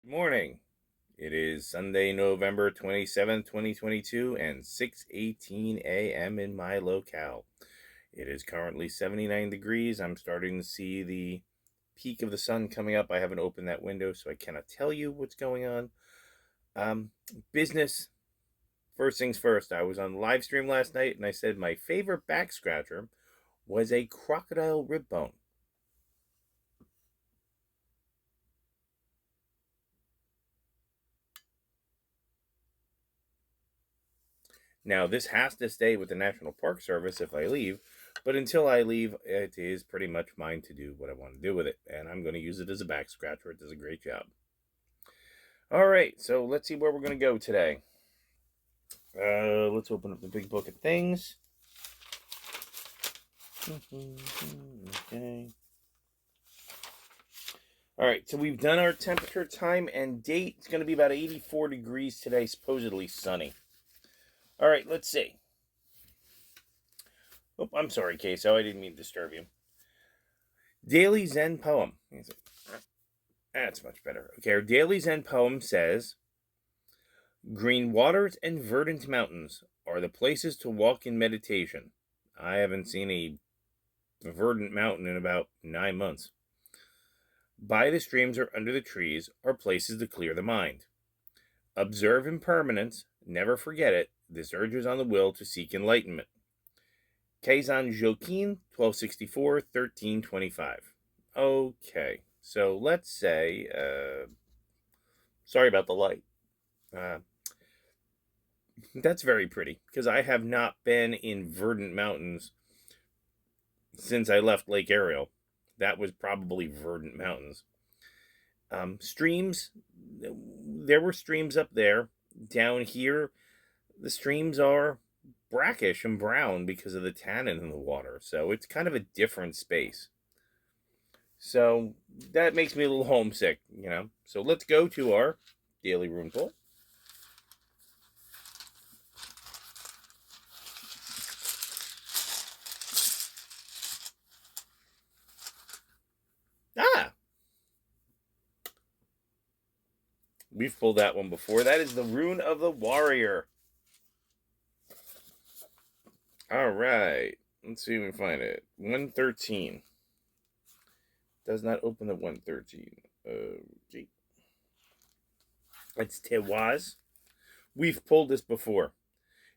Morning. It is Sunday, November 27th, 2022, and 6:18 a.m. in my locale. It is currently 79 degrees. I'm starting to see the peak of the sun coming up. I haven't opened that window, so I cannot tell you what's going on. Um, Business. First things first, I was on live stream last night, and I said my favorite back scratcher was a crocodile rib bone. Now, this has to stay with the National Park Service if I leave, but until I leave, it is pretty much mine to do what I want to do with it, and I'm going to use it as a back scratcher. It does a great job. All right, so let's see where we're going to go today. Let's open up the big book of things. Okay. All right, so we've done our temperature, time, and date. It's going to be about 84 degrees today, supposedly sunny. All right, let's see. Oh, I'm sorry, Queso. I didn't mean to disturb you. Daily Zen poem. That's much better. Okay, our Daily Zen poem says, green waters and verdant mountains are the places to walk in meditation. I haven't seen a verdant mountain in about 9 months. By the streams or under the trees are places to clear the mind. Observe impermanence, never forget it. This urges on the will to seek enlightenment. Keizan Jokin, 1264, 1325. Okay, so let's say, sorry about the light. That's very pretty, because I have not been in verdant mountains since I left Lake Ariel. That was probably verdant mountains. Streams, there were streams up there. Down here, the streams are brackish and brown because of the tannin in the water, so it's kind of a different space. So that makes me a little homesick, So let's go to our daily rune pull. Ah! We've pulled that one before. That is the Rune of the Warrior. All right. Let's see if we can find it. 113. Does not open the 113. Okay. It's Tewaz. We've pulled this before.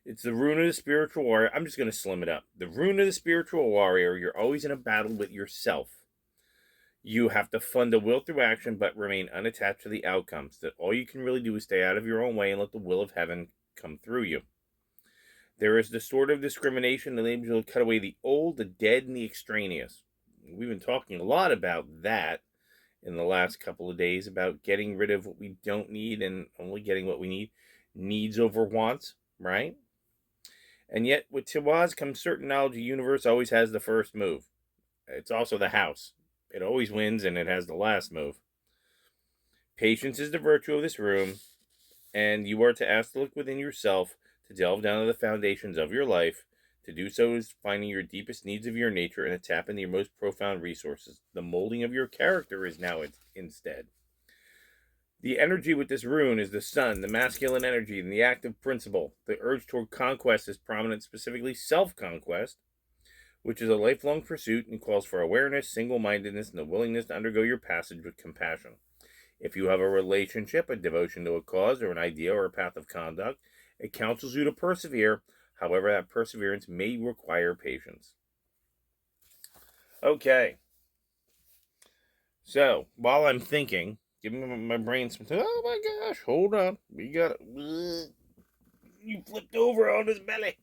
It's the Rune of the Spiritual Warrior. I'm just going to slim it up. The Rune of the Spiritual Warrior, you're always in a battle with yourself. You have to fund the will through action, but remain unattached to the outcomes. That all you can really do is stay out of your own way and let the will of heaven come through you. There is the sort of discrimination that enables you to cut away the old, the dead, and the extraneous. We've been talking a lot about that in the last couple of days, about getting rid of what we don't need and only getting what we need. Needs over wants, right? And yet, with Tiwaz comes certain knowledge the universe always has the first move. It's also the house. It always wins and it has the last move. Patience is the virtue of this room, and you are to ask to look within yourself, to delve down to the foundations of your life. To do so is finding your deepest needs of your nature and to tap into your most profound resources. The molding of your character is now instead. The energy with this rune is the sun, the masculine energy, and the active principle. The urge toward conquest is prominent, specifically self-conquest, which is a lifelong pursuit and calls for awareness, single-mindedness, and the willingness to undergo your passage with compassion. If you have a relationship, a devotion to a cause, or an idea or a path of conduct, it counsels you to persevere. However, that perseverance may require patience. Okay. So, while I'm thinking, giving my brain some time. Oh my gosh, hold on. We got it. You flipped over on his belly.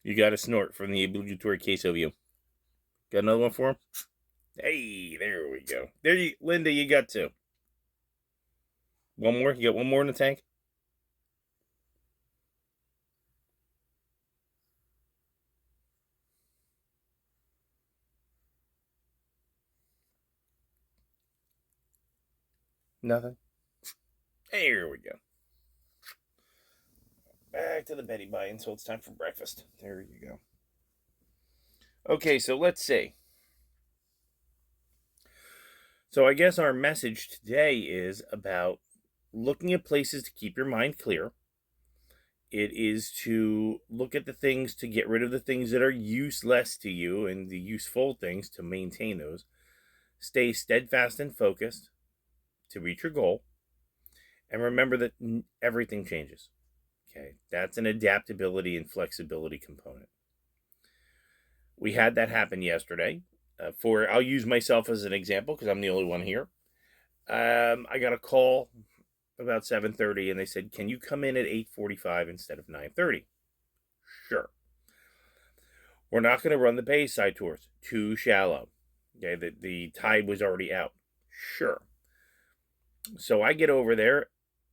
You got a snort from the obligatory case of you. Got another one for him? Hey, there we go. Linda, you got two. One more? You got one more in the tank? Nothing? Here we go. back to the Betty Bye until it's time for breakfast. There you go. Okay, so let's see. So I guess our message today is about looking at places to keep your mind clear. It is to look at the things to get rid of the things that are useless to you and the useful things to maintain those. Stay steadfast and focused to reach your goal. And remember that everything changes. Okay, that's an adaptability and flexibility component. We had that happen yesterday. I'll use myself as an example because I'm the only one here. I got a call about 7:30 and they said, "Can you come in at 8:45 instead of 9:30?" Sure. We're not going to run the Bayside tours. Too shallow. Okay, the tide was already out. Sure. So I get over there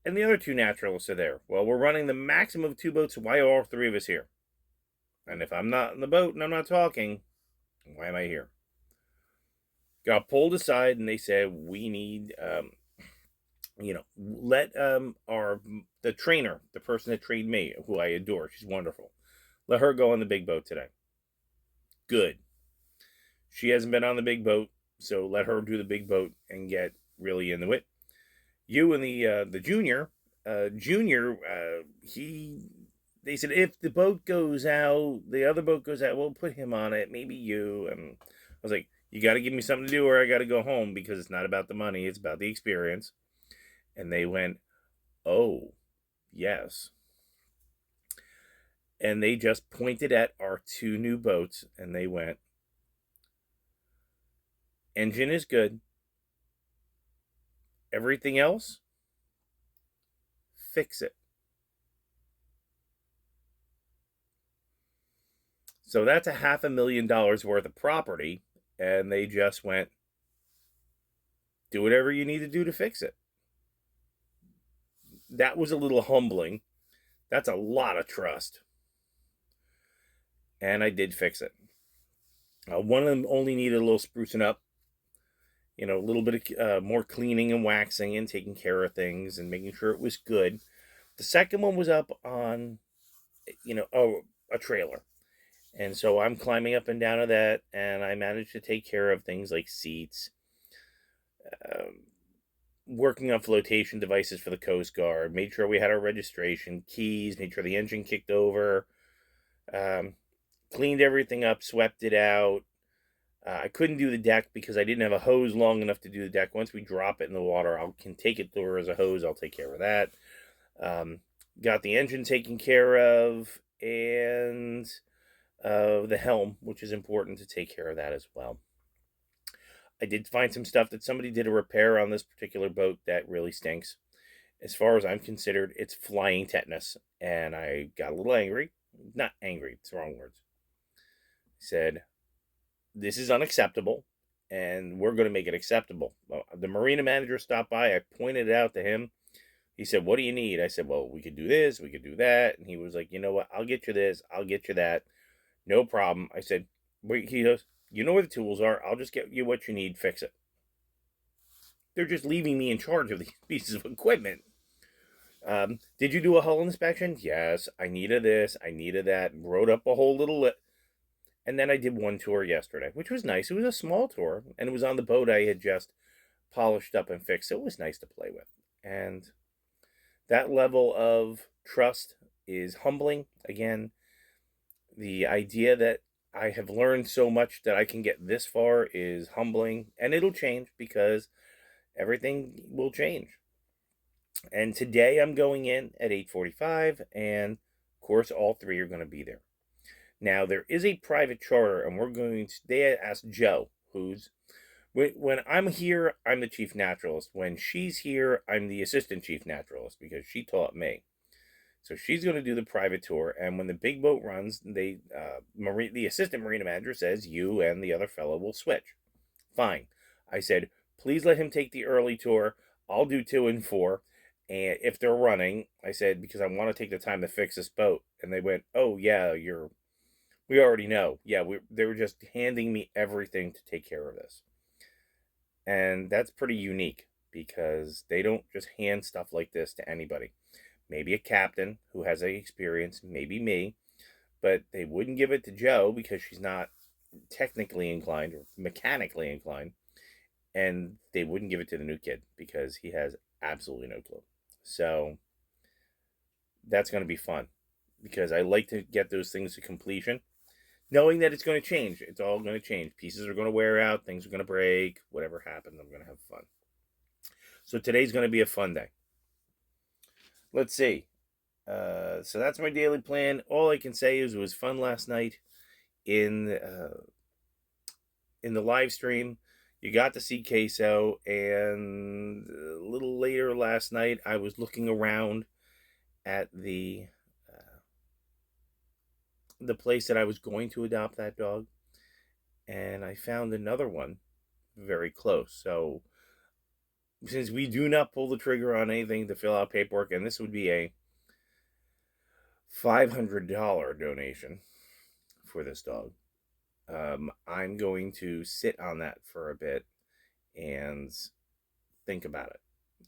and the other two naturalists are there. Well, we're running the maximum of 2 boats. Why are all 3 of us here? And if I'm not in the boat and I'm not talking, why am I here? Got pulled aside and they said, we need, let the trainer, the person that trained me, who I adore, she's wonderful, let her go on the big boat today. Good. She hasn't been on the big boat, so let her do the big boat and get really into it. You and the junior, they said, if the boat goes out, the other boat goes out, we'll put him on it, maybe you. And I was like, you got to give me something to do or I got to go home because it's not about the money, it's about the experience. And they went, oh, yes. And they just pointed at our 2 new boats and they went, engine is good. Everything else, fix it. So that's $500,000 worth of property. And they just went, do whatever you need to do to fix it. That was a little humbling. That's a lot of trust. And I did fix it. One of them only needed a little sprucing up. A little bit of more cleaning and waxing and taking care of things and making sure it was good. The second one was up on, a trailer. And so I'm climbing up and down of that, and I managed to take care of things like seats, working on flotation devices for the Coast Guard, made sure we had our registration, keys, made sure the engine kicked over, cleaned everything up, swept it out. I couldn't do the deck because I didn't have a hose long enough to do the deck. Once we drop it in the water, I can take it through as a hose. I'll take care of that. Got the engine taken care of, and the helm, which is important to take care of that as well. I did find some stuff that somebody did a repair on this particular boat that really stinks. As far as I'm considered, it's flying tetanus. And I got a little angry. Not angry, it's the wrong words. I said, this is unacceptable, and we're going to make it acceptable. Well, the marina manager stopped by. I pointed it out to him. He said, what do you need? I said, well, we could do this, we could do that. And he was like, you know what? I'll get you this. I'll get you that. No problem. I said, wait, he goes, you know where the tools are. I'll just get you what you need. Fix it. They're just leaving me in charge of these pieces of equipment. Did you do a hull inspection? Yes. I needed this. I needed that. Wrote up a whole little list. And then I did one tour yesterday, which was nice. It was a small tour, and it was on the boat I had just polished up and fixed. It was nice to play with. And that level of trust is humbling. Again, the idea that I have learned so much that I can get this far is humbling, and it'll change because everything will change. And today I'm going in at 8:45, and of course all 3 are going to be there. Now there is a private charter, and they asked Joe, when I'm here, I'm the chief naturalist. When she's here, I'm the assistant chief naturalist because she taught me. So she's going to do the private tour, and when the big boat runs, the assistant marina manager says you and the other fellow will switch. Fine. I said, please let him take the early tour. I'll do 2 and 4. And if they're running, I said, because I want to take the time to fix this boat. And they went, oh, yeah, we already know. Yeah, they were just handing me everything to take care of this. And that's pretty unique because they don't just hand stuff like this to anybody. maybe a captain who has a experience, maybe me, but they wouldn't give it to Joe because she's not technically inclined or mechanically inclined, and they wouldn't give it to the new kid because he has absolutely no clue. So that's going to be fun because I like to get those things to completion, knowing that it's going to change. It's all going to change. Pieces are going to wear out, things are going to break, whatever happens, I'm going to have fun. So today's going to be a fun day. Let's see. So that's my daily plan. All I can say is it was fun last night in the live stream. You got to see Queso, and a little later last night, I was looking around at the place that I was going to adopt that dog, and I found another one very close. So since we do not pull the trigger on anything to fill out paperwork, and this would be a $500 donation for this dog, I'm going to sit on that for a bit and think about it.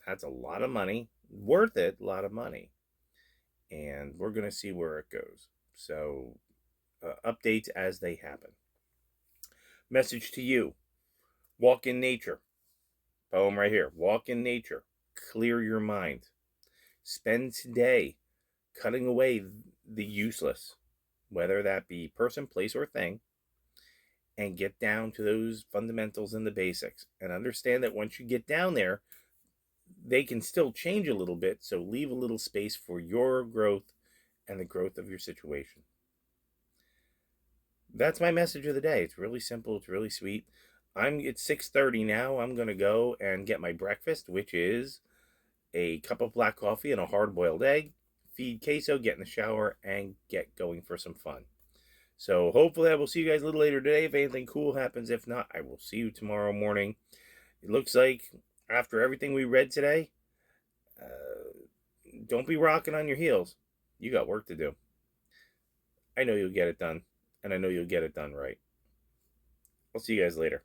That's a lot of money, worth it, a lot of money, and we're going to see where it goes. So updates as they happen. Message to you: walk in nature. Poem right here. Walk in nature. Clear your mind. Spend today cutting away the useless, whether that be person, place, or thing, and get down to those fundamentals and the basics. And understand that once you get down there, they can still change a little bit. So leave a little space for your growth and the growth of your situation. That's my message of the day. It's really simple. It's really sweet. It's 6:30 now. I'm going to go and get my breakfast, which is a cup of black coffee and a hard-boiled egg, feed Queso, get in the shower, and get going for some fun. So hopefully I will see you guys a little later today if anything cool happens. If not, I will see you tomorrow morning. It looks like after everything we read today, don't be rocking on your heels. You got work to do. I know you'll get it done, and I know you'll get it done right. I'll see you guys later.